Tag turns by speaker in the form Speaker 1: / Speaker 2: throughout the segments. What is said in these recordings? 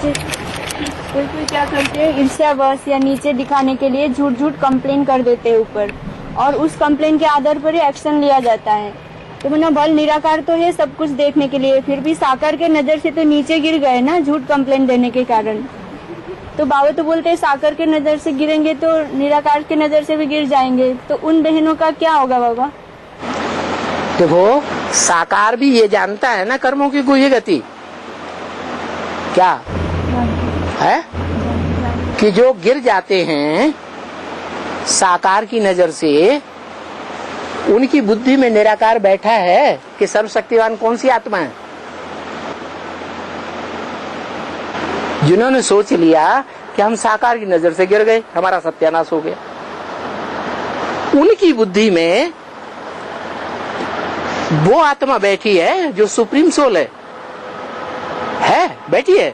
Speaker 1: नीचे कोई क्या करते हैं, ईर्ष्यावश या नीचे दिखाने के लिए झूठ झूठ कंप्लेन कर देते हैं ऊपर, और उस कंप्लेन के आधार पर ही एक्शन लिया जाता है। तो मनोबल निराकार तो है सब कुछ देखने के लिए, फिर भी साकार के नजर से तो नीचे गिर गए ना झूठ कंप्लेन देने के कारण। तो बाबा तो बोलते हैं साकार के नजर से गिरेंगे तो निराकार के नजर से भी गिर जाएंगे, तो उन बहनों का क्या होगा बाबा?
Speaker 2: देखो, साकार भी ये जानता है ना कर्मों की गुह्य गति क्या है, कि जो गिर जाते हैं साकार की नजर से, उनकी बुद्धि में निराकार बैठा है कि सर्वशक्तिवान कौन सी आत्मा है। जिन्होंने सोच लिया कि हम साकार की नजर से गिर गए, हमारा सत्यानाश हो गया, उनकी बुद्धि में वो आत्मा बैठी है जो सुप्रीम सोल है बैठी है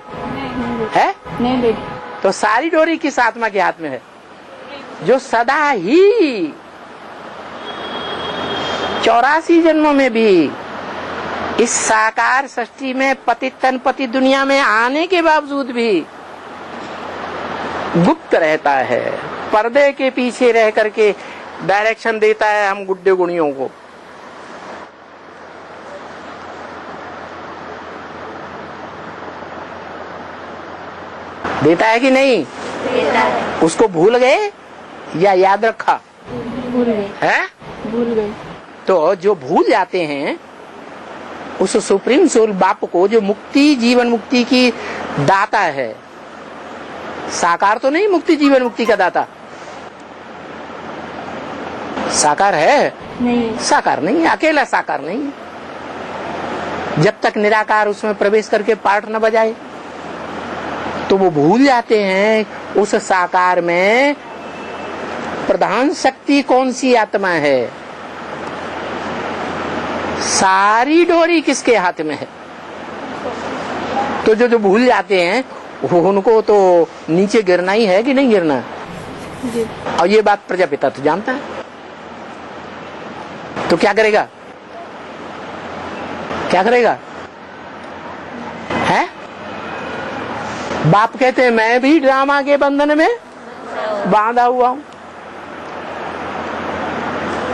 Speaker 1: नहीं बैठी।
Speaker 2: तो सारी डोरी किस आत्मा के हाथ में है? जो सदा ही 84 जन्मों में भी इस साकार सृष्टि में पतित तन पतित दुनिया में आने के बावजूद भी गुप्त रहता है, पर्दे के पीछे रह करके डायरेक्शन देता है हम गुड्डे गुणियों को। देता है कि नहीं?
Speaker 1: देता है।
Speaker 2: उसको भूल गए या याद रखा?
Speaker 1: भूल गए।
Speaker 2: हैं?
Speaker 1: भूल गए।
Speaker 2: तो जो भूल जाते हैं उस सुप्रीम सोल बाप को, जो मुक्ति जीवन मुक्ति की दाता है, साकार तो नहीं मुक्ति जीवन मुक्ति का दाता, साकार है
Speaker 1: नहीं,
Speaker 2: साकार नहीं है, अकेला साकार नहीं है। जब तक निराकार उसमें प्रवेश करके पार्ट न बजाए तो वो भूल जाते हैं उस साकार में प्रधान शक्ति कौन सी आत्मा है, सारी डोरी किसके हाथ में है। तो जो भूल जाते हैं उनको तो नीचे गिरना ही है कि नहीं गिरना?
Speaker 1: जी।
Speaker 2: और ये बात प्रजापिता तो जानता है, तो क्या करेगा? क्या करेगा? है? बाप कहते हैं मैं भी ड्रामा के बंधन में बांधा हुआ हूं।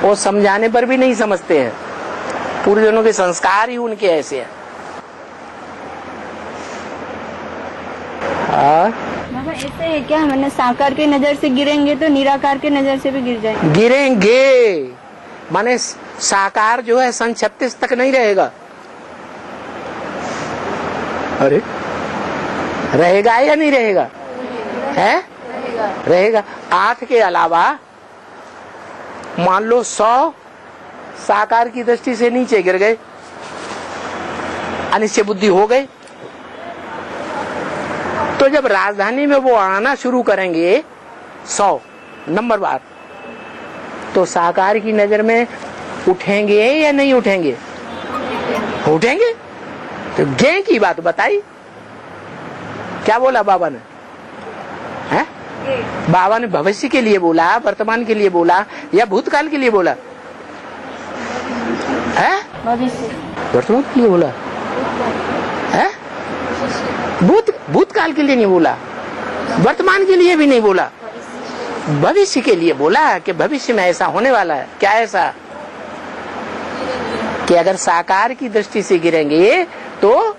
Speaker 2: वो समझाने पर भी नहीं समझते हैं, पूर्वजन्मों के संस्कार ही उनके ऐसे हैं।
Speaker 1: बाबा ऐसे है क्या, मैंने साकार के नजर से गिरेंगे तो निराकार के नजर से भी गिर जाएंगे?
Speaker 2: गिरेंगे माने साकार जो है सन 36 तक नहीं रहेगा। अरे रहेगा या नहीं रहेगा? है? रहेगा। 8 के अलावा मान लो 100 साकार की दृष्टि से नीचे गिर गए, अनिश्चय बुद्धि हो गए, तो जब राजधानी में वो आना शुरू करेंगे 100 नंबर बार, तो साकार की नजर में उठेंगे या नहीं उठेंगे? उठेंगे। तो गे की बात बताई, क्या बोला बाबा ने? है? बाबा ने भविष्य के लिए बोला, वर्तमान के लिए बोला या भूतकाल के लिए बोला? है? वर्तमान के लिए बोला है? भूतकाल के लिए नहीं बोला, वर्तमान के लिए भी नहीं बोला, भविष्य के लिए बोला कि भविष्य में ऐसा होने वाला है। क्या ऐसा? कि अगर साकार की दृष्टि से गिरेंगे तो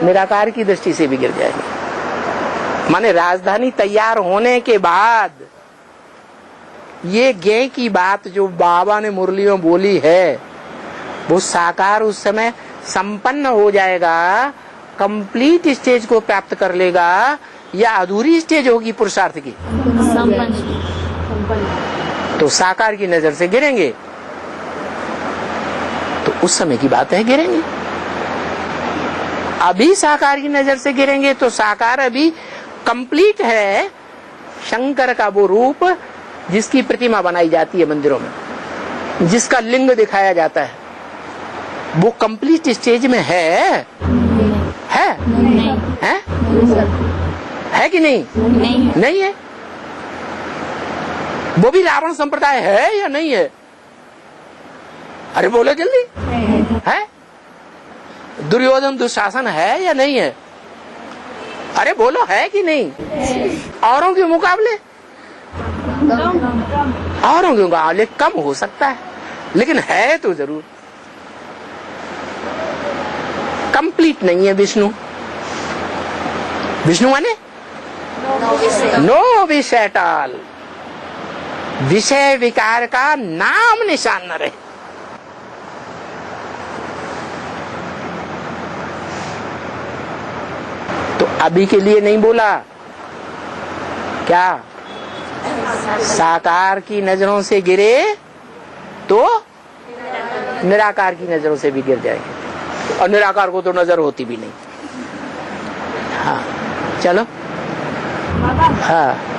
Speaker 2: निराकार की दृष्टि से भी गिर जाएंगे। माने राजधानी तैयार होने के बाद ये गे की बात जो बाबा ने मुरलियों बोली है, वो साकार उस समय संपन्न हो जाएगा, कंप्लीट स्टेज को प्राप्त कर लेगा, या अधूरी स्टेज होगी पुरुषार्थ की? तो साकार की नजर से गिरेंगे तो उस समय की बात है, गिरेंगे। अभी साकार की नजर से गिरेंगे तो साकार अभी कंप्लीट है, शंकर का वो रूप जिसकी प्रतिमा बनाई जाती है मंदिरों में, जिसका लिंग दिखाया जाता है, वो कंप्लीट स्टेज में है कि नहीं? नहीं है। वो भी रावण संप्रदाय है या नहीं है? अरे बोलो जल्दी। है? दुर्योधन दुशासन है या नहीं है? अरे बोलो, है कि नहीं? औरों के मुकाबले कम हो सकता है, लेकिन है तो जरूर। कंप्लीट नहीं है विष्णु। विष्णु माने नो विश एट ऑल, विषय विकार का नाम निशान न रहे। तो अभी के लिए नहीं बोला क्या? साकार की नजरों से गिरे तो निराकार की नजरों से भी गिर जाएंगे, और निराकार को तो नजर होती भी नहीं। हाँ चलो, हाँ